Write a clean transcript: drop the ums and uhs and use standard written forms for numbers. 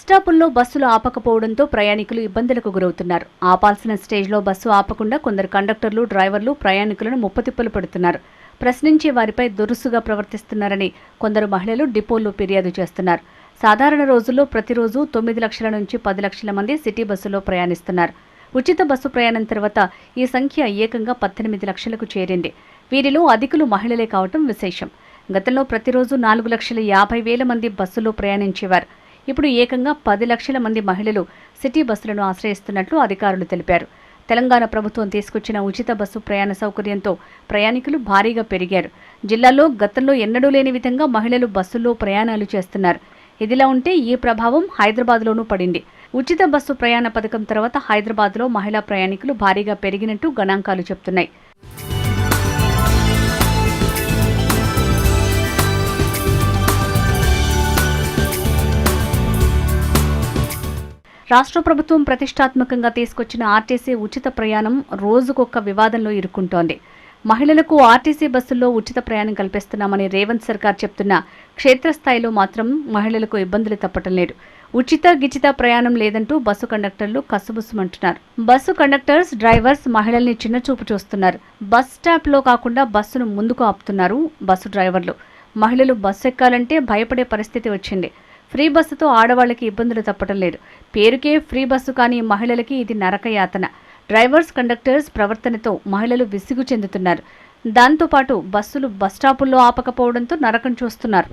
స్టాపుల్లో బస్సులు ఆపకపోవడంతో ప్రయాణికులు ఇబ్బందులకు గురవుతున్నారు. ఆపాల్సిన స్టేజ్లో బస్సు ఆపకుండా కొందరు కండక్టర్లు, డ్రైవర్లు ప్రయాణికులను ముప్పతిప్పలు పెడుతున్నారు. ప్రశ్నించే వారిపై దురుసుగా ప్రవర్తిస్తున్నారని కొందరు మహిళలు డిపోల్లో ఫిర్యాదు చేస్తున్నారు. సాధారణ రోజుల్లో ప్రతిరోజు 9 లక్షల నుంచి 10 లక్షల మంది సిటీ బస్సులో ప్రయాణిస్తున్నారు. ఉచిత బస్సు ప్రయాణం తర్వాత ఈ సంఖ్య ఏకంగా 18 లక్షలకు చేరింది. వీరిలో అధికులు మహిళలే కావటం విశేషం. గతంలో ప్రతిరోజు 4,50,000 మంది బస్సులో ప్రయాణించేవారు. ఇప్పుడు ఏకంగా 10 లక్షల మంది మహిళలు సిటీ బస్సులను ఆశ్రయిస్తున్నట్లు అధికారులు తెలిపారు. తెలంగాణ ప్రభుత్వం తీసుకొచ్చిన ఉచిత బస్సు ప్రయాణ సౌకర్యంతో ప్రయాణికులు భారీగా పెరిగారు. జిల్లాలో గతంలో ఎన్నడూ లేని విధంగా మహిళలు బస్సుల్లో ప్రయాణాలు చేస్తున్నారు. ఇదిలా ఉంటే ఈ ప్రభావం హైదరాబాద్లోనూ పడింది. ఉచిత బస్సు ప్రయాణ పథకం తర్వాత హైదరాబాద్లో మహిళా ప్రయాణికులు భారీగా పెరిగినట్టు గణాంకాలు చెబుతున్నాయి. రాష్ట్ర ప్రభుత్వం ప్రతిష్టాత్మకంగా తీసుకొచ్చిన ఆర్టీసీ ఉచిత ప్రయాణం రోజుకొక వివాదంలో ఇరుక్కుంటోంది. మహిళలకు ఆర్టీసీ బస్సుల్లో ఉచిత ప్రయాణం కల్పిస్తున్నామని రేవంత్ సర్కార్ చెప్తున్నా క్షేత్రస్థాయిలో మాత్రం మహిళలకు ఇబ్బందులు తప్పటం లేదు. గిచిత ప్రయాణం లేదంటూ బస్సు కండక్టర్లు కసుబుసుమంటున్నారు. బస్సు కండక్టర్స్, డ్రైవర్స్ మహిళల్ని చిన్నచూపు చూస్తున్నారు. బస్ స్టాప్లో కాకుండా బస్సును ముందుకు ఆపుతున్నారు బస్సు డ్రైవర్లు. మహిళలు బస్సు ఎక్కాలంటే భయపడే పరిస్థితి వచ్చింది. ఫ్రీ బస్సుతో ఆడవాళ్లకి ఇబ్బందులు తప్పటం లేదు. పేరుకే ఫ్రీ బస్సు కానీ మహిళలకి ఇది నరకయాతన. డ్రైవర్స్, కండక్టర్స్ ప్రవర్తనతో మహిళలు విసుగు చెందుతున్నారు. దాంతోపాటు బస్సులు బస్టాపుల్లో ఆపకపోవడంతో నరకం చూస్తున్నారు.